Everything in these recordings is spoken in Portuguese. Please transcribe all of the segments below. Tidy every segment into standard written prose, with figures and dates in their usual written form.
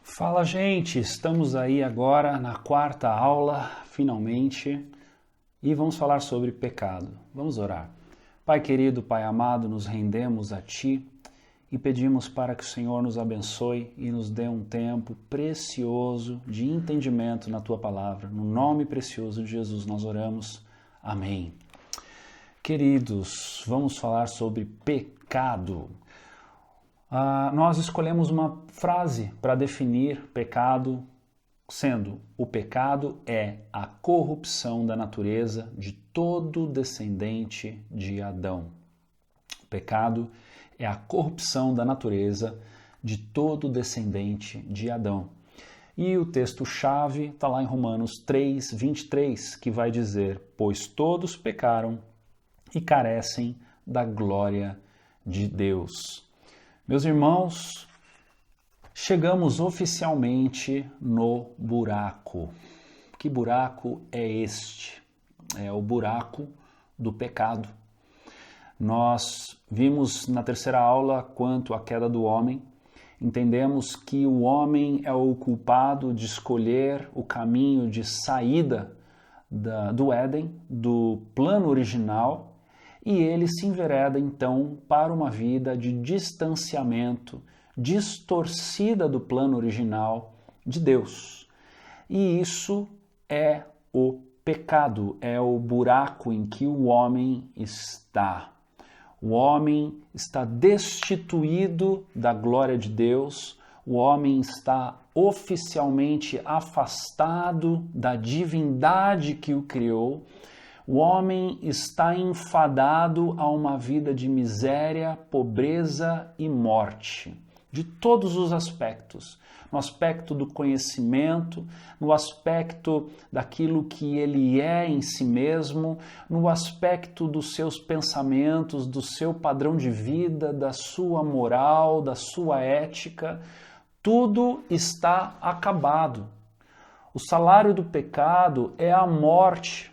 Fala, gente! Estamos aí agora na quarta aula, finalmente, e vamos falar sobre pecado. Vamos orar. Pai querido, Pai amado, nos rendemos a Ti e pedimos para que o Senhor nos abençoe e nos dê um tempo precioso de entendimento na Tua Palavra. No nome precioso de Jesus nós oramos. Amém. Queridos, vamos falar sobre pecado. Nós escolhemos uma frase para definir pecado, sendo: o pecado é a corrupção da natureza de todo descendente de Adão. O pecado é a corrupção da natureza de todo descendente de Adão. E o texto-chave está lá em Romanos 3, 23, que vai dizer: pois todos pecaram e carecem da glória de Deus. Meus irmãos, chegamos oficialmente no buraco. Que buraco é este? É o buraco do pecado. Nós vimos na terceira aula quanto à queda do homem. Entendemos que o homem é o culpado de escolher o caminho de saída do Éden, do plano original, e ele se envereda então para uma vida de distanciamento, distorcida do plano original de Deus. E isso é o pecado, é o buraco em que o homem está. O homem está destituído da glória de Deus, o homem está oficialmente afastado da divindade que o criou. O homem está enfadado a uma vida de miséria, pobreza e morte, de todos os aspectos. No aspecto do conhecimento, no aspecto daquilo que ele é em si mesmo, no aspecto dos seus pensamentos, do seu padrão de vida, da sua moral, da sua ética, tudo está acabado. O salário do pecado é a morte.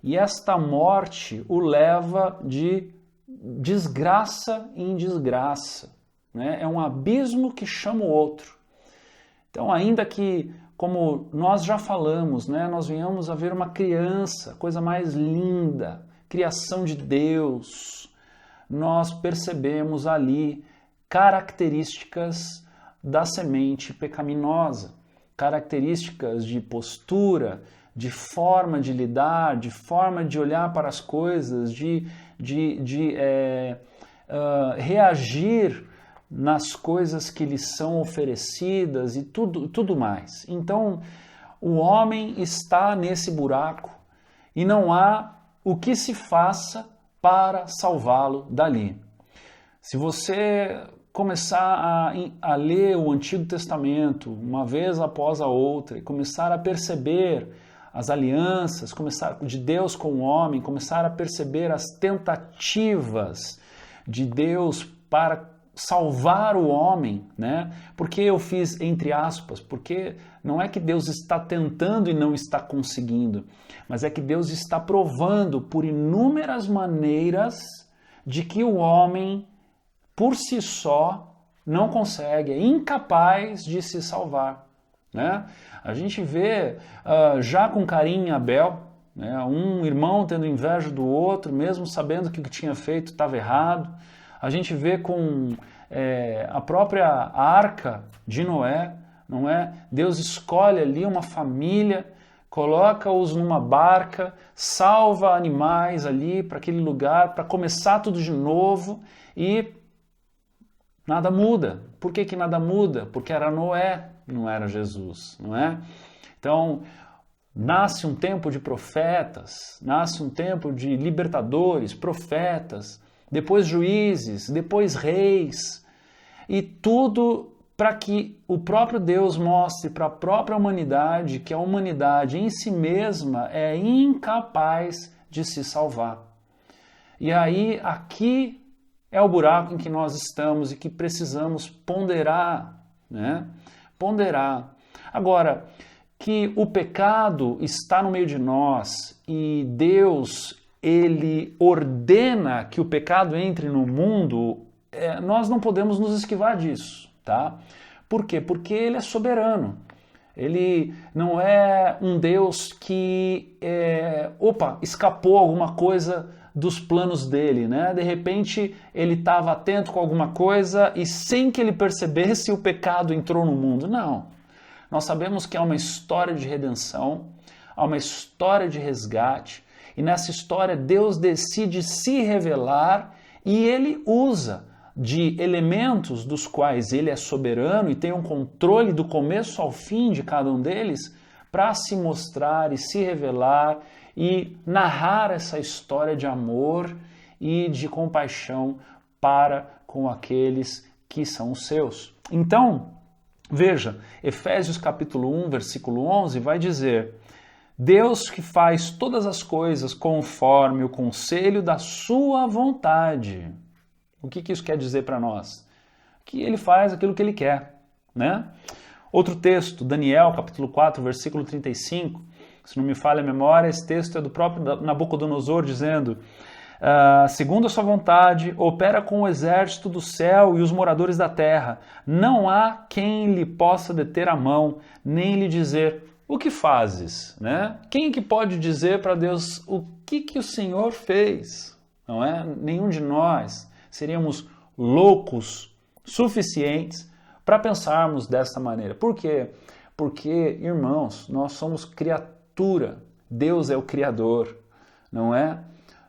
E esta morte o leva de desgraça em desgraça, né? É um abismo que chama o outro. Então, ainda que, como nós já falamos, né, nós venhamos a ver uma criança, coisa mais linda, criação de Deus, nós percebemos ali características da semente pecaminosa, características de postura, de forma de lidar, de forma de olhar para as coisas, de reagir nas coisas que lhes são oferecidas e tudo mais. Então, o homem está nesse buraco e não há o que se faça para salvá-lo dali. Se você começar a ler o Antigo Testamento uma vez após a outra e começar a perceber as alianças, começar de Deus com o homem, começar a perceber as tentativas de Deus para salvar o homem, né? Porque eu fiz entre aspas, porque não é que Deus está tentando e não está conseguindo, mas é que Deus está provando por inúmeras maneiras de que o homem por si só não consegue, é incapaz de se salvar, né? A gente vê já com Caim e Abel, né, um irmão tendo inveja do outro, mesmo sabendo que o que tinha feito estava errado. A gente vê com a própria arca de Noé, não é? Deus escolhe ali uma família, coloca-os numa barca, salva animais ali para aquele lugar, para começar tudo de novo e nada muda. Por que nada muda? Porque era Noé, não era Jesus, não é? Então, nasce um tempo de profetas, nasce um tempo de libertadores, profetas, depois juízes, depois reis, e tudo para que o próprio Deus mostre para a própria humanidade que a humanidade em si mesma é incapaz de se salvar. E aí, aqui é o buraco em que nós estamos e que precisamos ponderar, né? Ponderar. Agora, que o pecado está no meio de nós e Deus, ele ordena que o pecado entre no mundo, nós não podemos nos esquivar disso, tá? Por quê? Porque ele é soberano. Ele não é um Deus que, escapou alguma coisa dos planos dele, né? De repente ele estava atento com alguma coisa e sem que ele percebesse o pecado entrou no mundo. Não. Nós sabemos que há uma história de redenção, há uma história de resgate, e nessa história Deus decide se revelar e ele usa de elementos dos quais ele é soberano e tem um controle do começo ao fim de cada um deles para se mostrar e se revelar e narrar essa história de amor e de compaixão para com aqueles que são os seus. Então, veja, Efésios capítulo 1, versículo 11 vai dizer: Deus que faz todas as coisas conforme o conselho da sua vontade. O que isso quer dizer para nós? Que ele faz aquilo que ele quer, né? Outro texto, Daniel, capítulo 4, versículo 35, se não me falha a memória, esse texto é do próprio Nabucodonosor dizendo: segundo a sua vontade, opera com o exército do céu e os moradores da terra. Não há quem lhe possa deter a mão, nem lhe dizer: o que fazes? Né? Quem que pode dizer para Deus o que o Senhor fez? Não é? Nenhum de nós seríamos loucos suficientes para pensarmos desta maneira. Por quê? Porque, irmãos, nós somos criatura. Deus é o Criador, não é?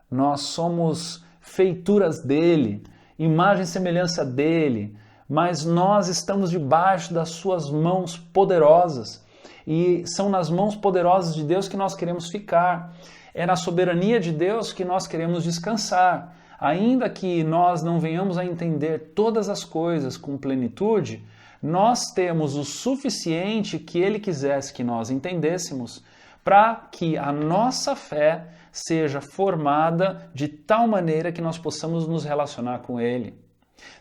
Nós somos feituras dele, imagem e semelhança dele, mas nós estamos debaixo das suas mãos poderosas. E são nas mãos poderosas de Deus que nós queremos ficar. É na soberania de Deus que nós queremos descansar. Ainda que nós não venhamos a entender todas as coisas com plenitude, nós temos o suficiente que Ele quisesse que nós entendêssemos para que a nossa fé seja formada de tal maneira que nós possamos nos relacionar com Ele.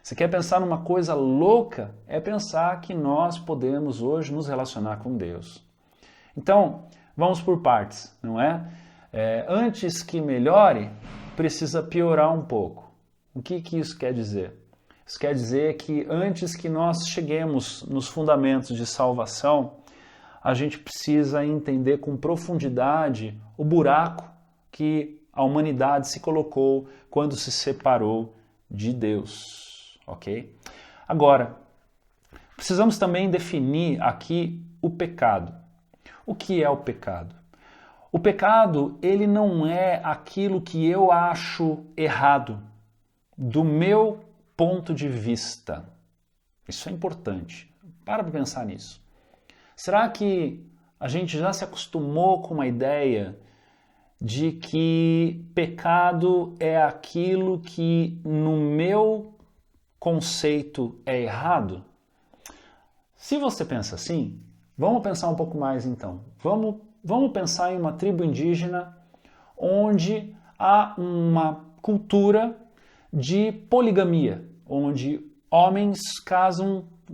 Você quer pensar numa coisa louca? É pensar que nós podemos hoje nos relacionar com Deus. Então, vamos por partes, não é? Antes que melhore, precisa piorar um pouco. O que isso quer dizer? Isso quer dizer que antes que nós cheguemos nos fundamentos de salvação, a gente precisa entender com profundidade o buraco que a humanidade se colocou quando se separou de Deus, ok? Agora, precisamos também definir aqui o pecado. O que é o pecado? O pecado, ele não é aquilo que eu acho errado, do meu ponto de vista. Isso é importante. Para pensar nisso. Será que a gente já se acostumou com uma ideia de que pecado é aquilo que no meu conceito é errado? Se você pensa assim, vamos pensar um pouco mais então. Vamos pensar em uma tribo indígena onde há uma cultura de poligamia, onde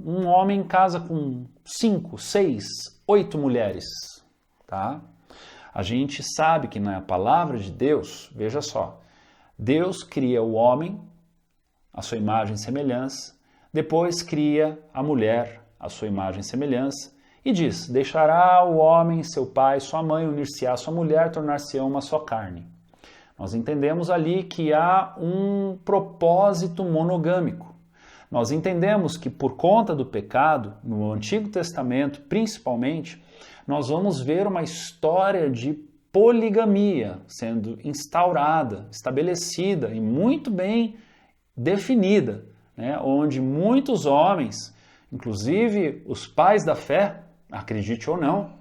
um homem casa com 5, 6, 8 mulheres, tá? A gente sabe que na palavra de Deus, veja só, Deus cria o homem, a sua imagem e semelhança, depois cria a mulher, a sua imagem e semelhança, e diz: deixará o homem seu pai, sua mãe, unir-se-á a sua mulher, tornar-se-ão uma só carne. Nós entendemos ali que há um propósito monogâmico. Nós entendemos que por conta do pecado, no Antigo Testamento principalmente, nós vamos ver uma história de poligamia sendo instaurada, estabelecida e muito bem definida, né? Onde muitos homens, inclusive os pais da fé, acredite ou não,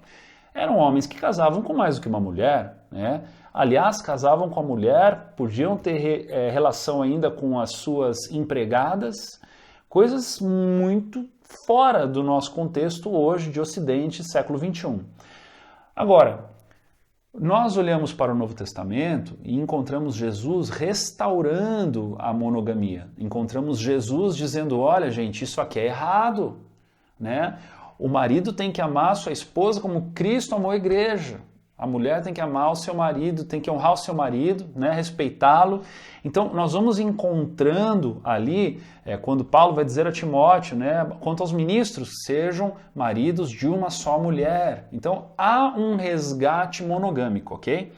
eram homens que casavam com mais do que uma mulher, né? Aliás, casavam com a mulher, podiam ter relação ainda com as suas empregadas, coisas muito fora do nosso contexto hoje de Ocidente, século XXI. Agora, nós olhamos para o Novo Testamento e encontramos Jesus restaurando a monogamia. Encontramos Jesus dizendo: olha, gente, isso aqui é errado, né? O marido tem que amar a sua esposa como Cristo amou a igreja. A mulher tem que amar o seu marido, tem que honrar o seu marido, né, respeitá-lo. Então, nós vamos encontrando ali, quando Paulo vai dizer a Timóteo, né, quanto aos ministros, sejam maridos de uma só mulher. Então, há um resgate monogâmico, ok?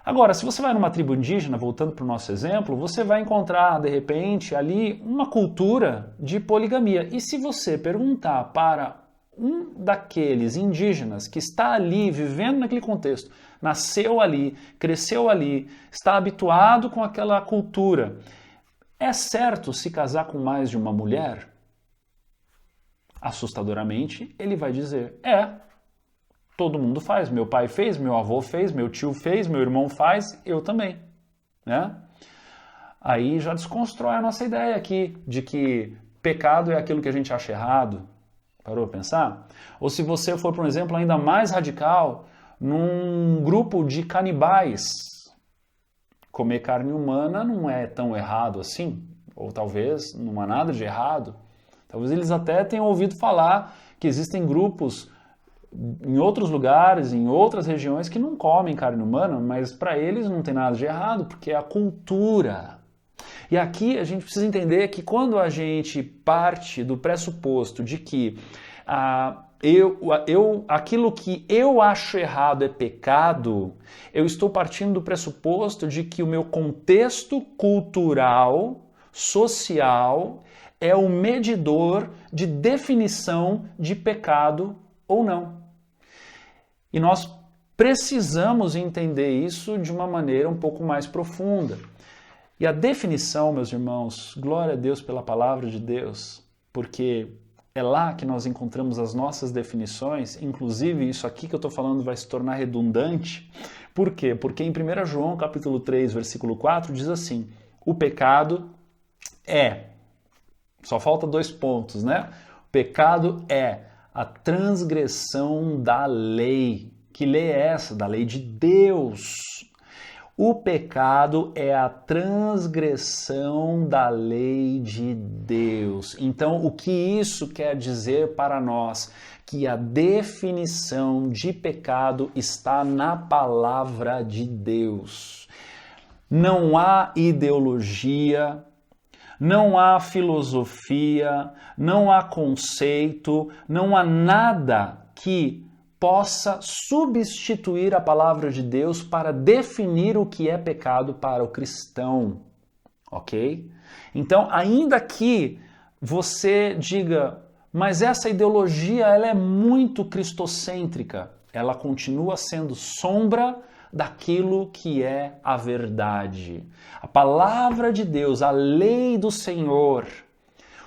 Agora, se você vai numa tribo indígena, voltando para o nosso exemplo, você vai encontrar, de repente, ali uma cultura de poligamia. E se você perguntar para um daqueles indígenas que está ali, vivendo naquele contexto, nasceu ali, cresceu ali, está habituado com aquela cultura, é certo se casar com mais de uma mulher? Assustadoramente, ele vai dizer, todo mundo faz, meu pai fez, meu avô fez, meu tio fez, meu irmão faz, eu também, né? Aí já desconstrói a nossa ideia aqui de que pecado é aquilo que a gente acha errado. Parou para pensar? Ou se você for, por exemplo, ainda mais radical, num grupo de canibais, comer carne humana não é tão errado assim, ou talvez não há nada de errado. Talvez eles até tenham ouvido falar que existem grupos em outros lugares, em outras regiões, que não comem carne humana, mas para eles não tem nada de errado, porque é a cultura. E aqui a gente precisa entender que quando a gente parte do pressuposto de que aquilo que eu acho errado é pecado, eu estou partindo do pressuposto de que o meu contexto cultural, social, é o medidor de definição de pecado ou não. E nós precisamos entender isso de uma maneira um pouco mais profunda. E a definição, meus irmãos, glória a Deus pela palavra de Deus, porque é lá que nós encontramos as nossas definições, inclusive isso aqui que eu estou falando vai se tornar redundante. Por quê? Porque em 1 João capítulo 3, versículo 4, diz assim, o pecado só falta 2 pontos, né? O pecado é a transgressão da lei. Que lei é essa? Da lei de Deus. O pecado é a transgressão da lei de Deus. Então, o que isso quer dizer para nós? Que a definição de pecado está na palavra de Deus. Não há ideologia, não há filosofia, não há conceito, não há nada que possa substituir a palavra de Deus para definir o que é pecado para o cristão, ok? Então, ainda que você diga, mas essa ideologia ela é muito cristocêntrica, ela continua sendo sombra daquilo que é a verdade. A palavra de Deus, a lei do Senhor,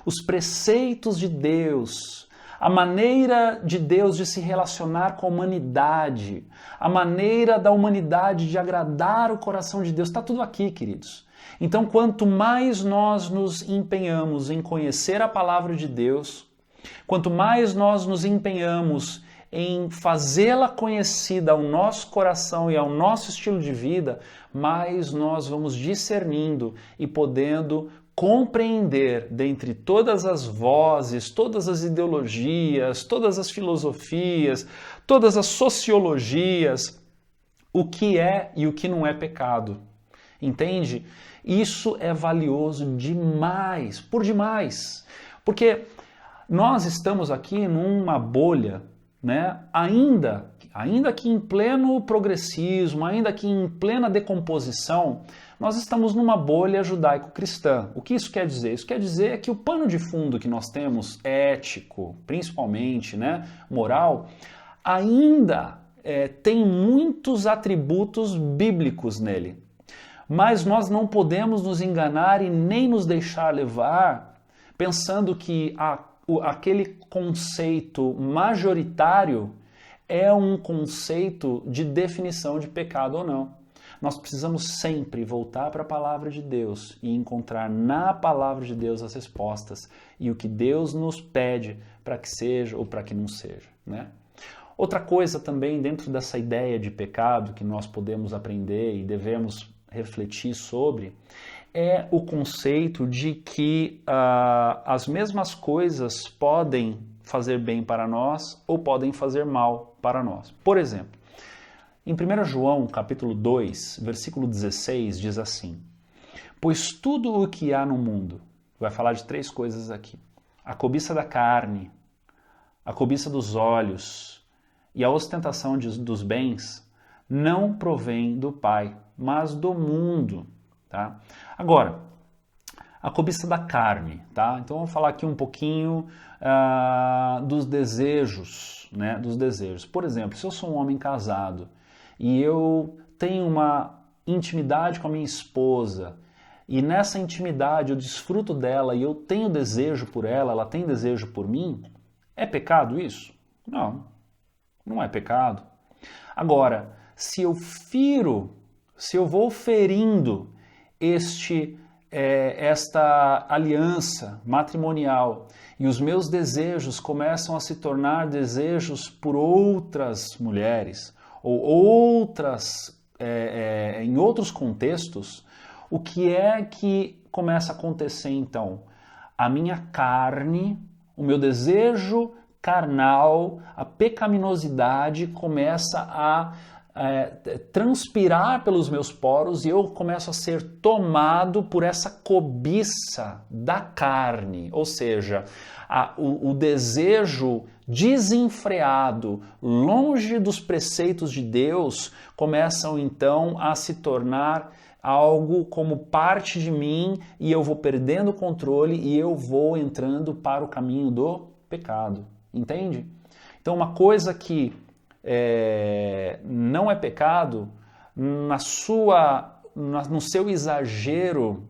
os preceitos de Deus, a maneira de Deus de se relacionar com a humanidade, a maneira da humanidade de agradar o coração de Deus, está tudo aqui, queridos. Então, quanto mais nós nos empenhamos em conhecer a palavra de Deus, quanto mais nós nos empenhamos em fazê-la conhecida ao nosso coração e ao nosso estilo de vida, mais nós vamos discernindo e podendo compreender dentre todas as vozes, todas as ideologias, todas as filosofias, todas as sociologias, o que é e o que não é pecado. Entende? Isso é valioso demais, por demais. Porque nós estamos aqui numa bolha, né? Ainda que em pleno progressismo, ainda que em plena decomposição, nós estamos numa bolha judaico-cristã. O que isso quer dizer? Isso quer dizer que o pano de fundo que nós temos, ético, principalmente, né, moral, ainda tem muitos atributos bíblicos nele. Mas nós não podemos nos enganar e nem nos deixar levar pensando que aquele conceito majoritário é um conceito de definição de pecado ou não. Nós precisamos sempre voltar para a palavra de Deus e encontrar na palavra de Deus as respostas e o que Deus nos pede para que seja ou para que não seja, né? Outra coisa também dentro dessa ideia de pecado que nós podemos aprender e devemos refletir sobre é o conceito de que as mesmas coisas podem fazer bem para nós ou podem fazer mal para nós. Por exemplo, em 1 João, capítulo 2, versículo 16, diz assim: pois tudo o que há no mundo, vai falar de 3 coisas aqui: a cobiça da carne, a cobiça dos olhos e a ostentação dos bens, não provém do Pai, mas do mundo. Tá? Agora, a cobiça da carne, tá? Então vamos falar aqui um pouquinho dos desejos, né? Dos desejos. Por exemplo, se eu sou um homem casado e eu tenho uma intimidade com a minha esposa e nessa intimidade eu desfruto dela e eu tenho desejo por ela, ela tem desejo por mim, é pecado isso? Não, não é pecado. Agora, se eu vou ferindo esta aliança matrimonial e os meus desejos começam a se tornar desejos por outras mulheres ou em outros contextos, o que é que começa a acontecer então? A minha carne, o meu desejo carnal, a pecaminosidade começa a transpirar pelos meus poros e eu começo a ser tomado por essa cobiça da carne, ou seja, o desejo desenfreado, longe dos preceitos de Deus, começam então a se tornar algo como parte de mim e eu vou perdendo o controle e eu vou entrando para o caminho do pecado, entende? Então uma coisa que não é pecado, no seu exagero,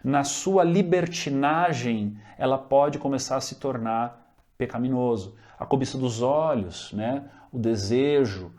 na sua libertinagem, ela pode começar a se tornar pecaminoso. A cobiça dos olhos, né? O desejo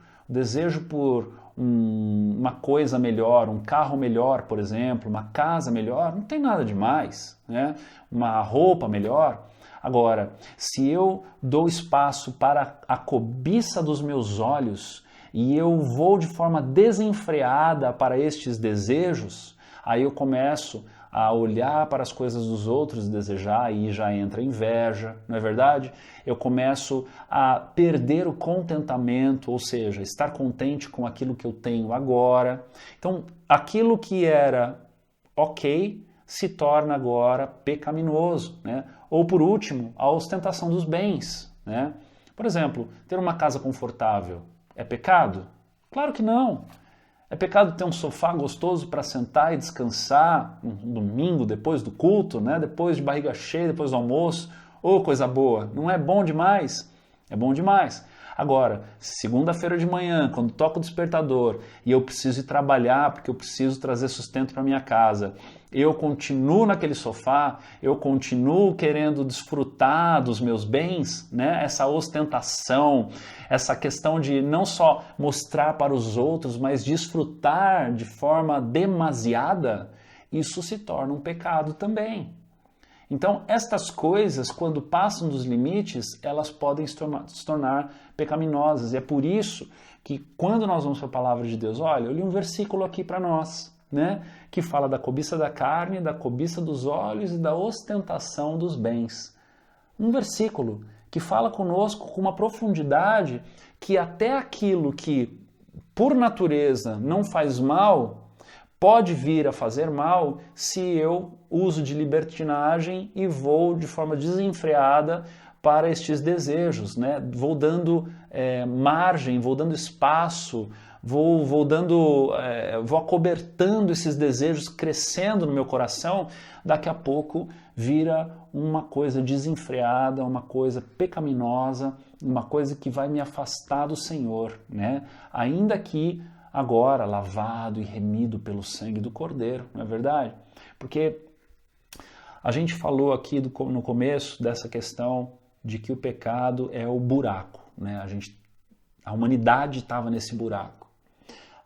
por uma coisa melhor, um carro melhor, por exemplo, uma casa melhor, não tem nada demais, né? Uma roupa melhor. Agora, se eu dou espaço para a cobiça dos meus olhos e eu vou de forma desenfreada para estes desejos, aí eu começo a olhar para as coisas dos outros e desejar, e já entra inveja, não é verdade? Eu começo a perder o contentamento, ou seja, estar contente com aquilo que eu tenho agora. Então, aquilo que era ok se torna agora pecaminoso, né? Ou por último, a ostentação dos bens, né? Por exemplo, ter uma casa confortável é pecado? Claro que não. É pecado ter um sofá gostoso para sentar e descansar um domingo depois do culto, né? Depois de barriga cheia, depois do almoço. Ô, coisa boa! Não é bom demais? É bom demais. Agora, segunda-feira de manhã, quando toca o despertador e eu preciso ir trabalhar porque eu preciso trazer sustento para minha casa, eu continuo naquele sofá, eu continuo querendo desfrutar dos meus bens, né? Essa ostentação, essa questão de não só mostrar para os outros, mas desfrutar de forma demasiada, isso se torna um pecado também. Então, estas coisas, quando passam dos limites, elas podem se tornar pecaminosas. E é por isso que, quando nós vamos para a palavra de Deus, olha, eu li um versículo aqui para nós, né, que fala da cobiça da carne, da cobiça dos olhos e da ostentação dos bens. Um versículo que fala conosco com uma profundidade que até aquilo que, por natureza, não faz mal, pode vir a fazer mal se eu uso de libertinagem e vou de forma desenfreada para estes desejos, né? Vou dando margem, vou dando espaço, vou acobertando esses desejos, crescendo no meu coração, daqui a pouco vira uma coisa desenfreada, uma coisa pecaminosa, uma coisa que vai me afastar do Senhor, né? Ainda que agora lavado e remido pelo sangue do Cordeiro, não é verdade? Porque a gente falou aqui no começo dessa questão de que o pecado é o buraco, né? A humanidade estava nesse buraco.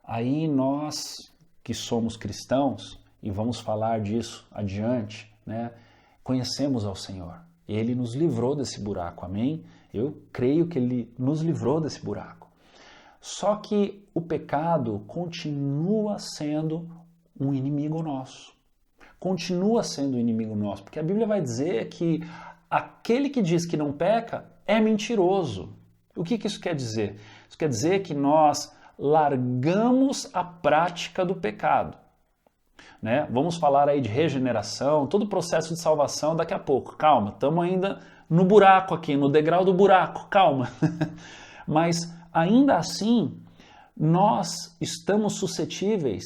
Aí nós que somos cristãos, e vamos falar disso adiante, né? Conhecemos ao Senhor. Ele nos livrou desse buraco, amém? Eu creio que Ele nos livrou desse buraco. Só que o pecado continua sendo um inimigo nosso. Continua sendo um inimigo nosso, porque a Bíblia vai dizer que aquele que diz que não peca é mentiroso. O que isso quer dizer? Isso quer dizer que nós largamos a prática do pecado. Né? Vamos falar aí de regeneração, todo o processo de salvação daqui a pouco. Calma, estamos ainda no buraco aqui, no degrau do buraco, calma. Mas ainda assim, nós estamos suscetíveis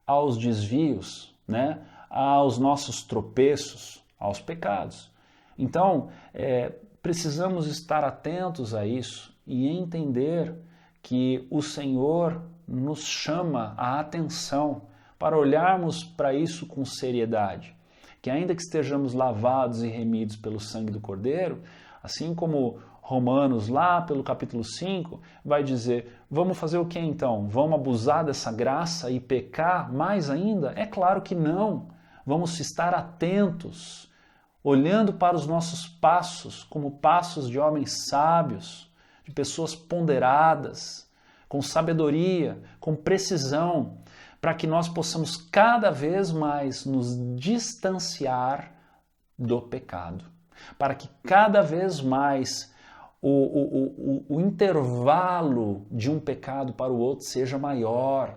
aos desvios, né? Aos nossos tropeços, aos pecados. Então, precisamos estar atentos a isso e entender que o Senhor nos chama a atenção para olharmos para isso com seriedade. Que ainda que estejamos lavados e remidos pelo sangue do Cordeiro, assim como Romanos, lá pelo capítulo 5, vai dizer, vamos fazer o que então? Vamos abusar dessa graça e pecar mais ainda? É claro que não. Vamos estar atentos, olhando para os nossos passos como passos de homens sábios, de pessoas ponderadas, com sabedoria, com precisão, para que nós possamos cada vez mais nos distanciar do pecado, para que cada vez mais o intervalo de um pecado para o outro seja maior,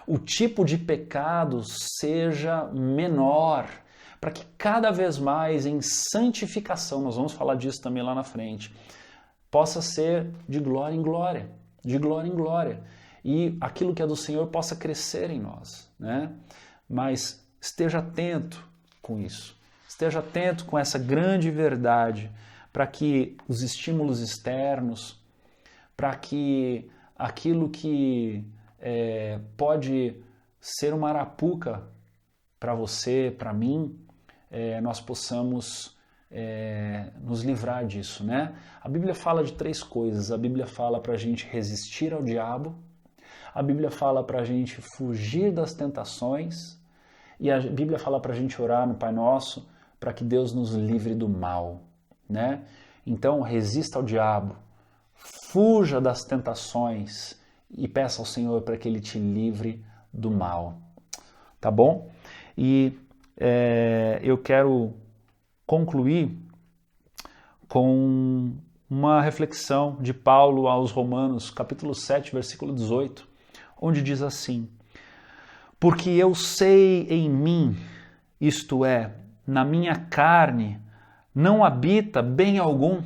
o tipo de pecado seja menor, para que cada vez mais em santificação, nós vamos falar disso também lá na frente, possa ser de glória em glória, de glória em glória, e aquilo que é do Senhor possa crescer em nós, né? Mas esteja atento com isso, esteja atento com essa grande verdade, para que os estímulos externos, para que aquilo que pode ser uma arapuca para você, para mim, nós possamos nos livrar disso, né? A Bíblia fala de 3 coisas. A Bíblia fala para a gente resistir ao diabo, a Bíblia fala para a gente fugir das tentações e a Bíblia fala para a gente orar no Pai Nosso para que Deus nos livre do mal, né? Então, resista ao diabo, fuja das tentações e peça ao Senhor para que Ele te livre do mal, tá bom? E eu quero concluir com uma reflexão de Paulo aos Romanos, capítulo 7, versículo 18, onde diz assim: porque eu sei em mim, isto é, na minha carne, não habita bem algum,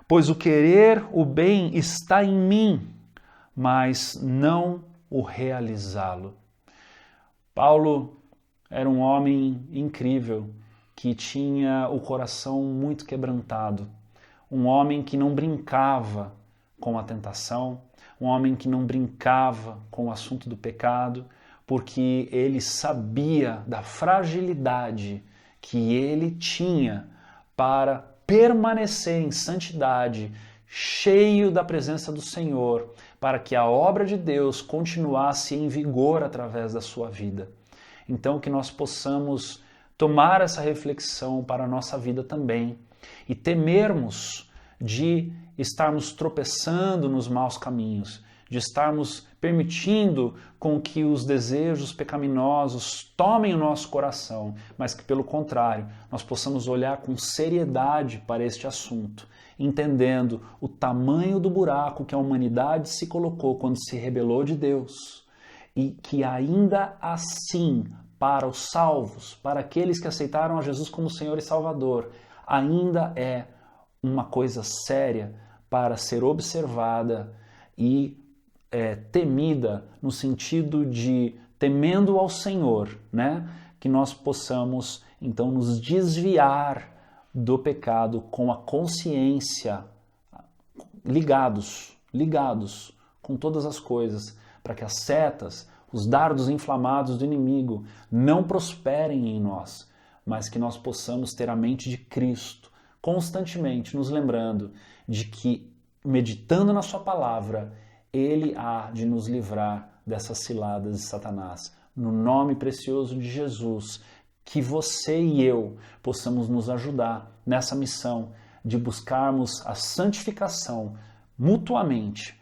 pois o querer o bem está em mim, mas não o realizá-lo. Paulo era um homem incrível, que tinha o coração muito quebrantado, um homem que não brincava com a tentação, um homem que não brincava com o assunto do pecado, porque ele sabia da fragilidade que ele tinha para permanecer em santidade, cheio da presença do Senhor, para que a obra de Deus continuasse em vigor através da sua vida. Então, que nós possamos tomar essa reflexão para a nossa vida também e temermos de estarmos tropeçando nos maus caminhos, de estarmos permitindo com que os desejos pecaminosos tomem o nosso coração, mas que, pelo contrário, nós possamos olhar com seriedade para este assunto, entendendo o tamanho do buraco que a humanidade se colocou quando se rebelou de Deus, e que ainda assim, para os salvos, para aqueles que aceitaram a Jesus como Senhor e Salvador, ainda é uma coisa séria para ser observada e temida, no sentido de temendo ao Senhor, né? Que nós possamos então nos desviar do pecado com a consciência, ligados com todas as coisas, para que as setas, os dardos inflamados do inimigo não prosperem em nós, mas que nós possamos ter a mente de Cristo, constantemente nos lembrando de que, meditando na sua palavra, Ele há de nos livrar dessas ciladas de Satanás. No nome precioso de Jesus, que você e eu possamos nos ajudar nessa missão de buscarmos a santificação mutuamente,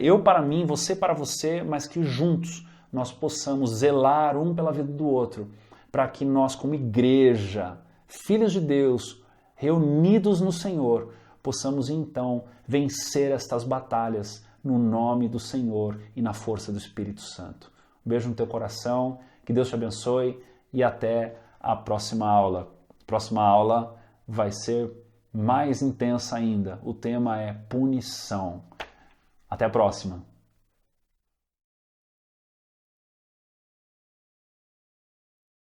eu para mim, você para você, mas que juntos nós possamos zelar um pela vida do outro, para que nós, como igreja, filhos de Deus, reunidos no Senhor, possamos então vencer estas batalhas no nome do Senhor e na força do Espírito Santo. Um beijo no teu coração, que Deus te abençoe e até a próxima aula. A próxima aula vai ser mais intensa ainda. O tema é punição. Até a próxima.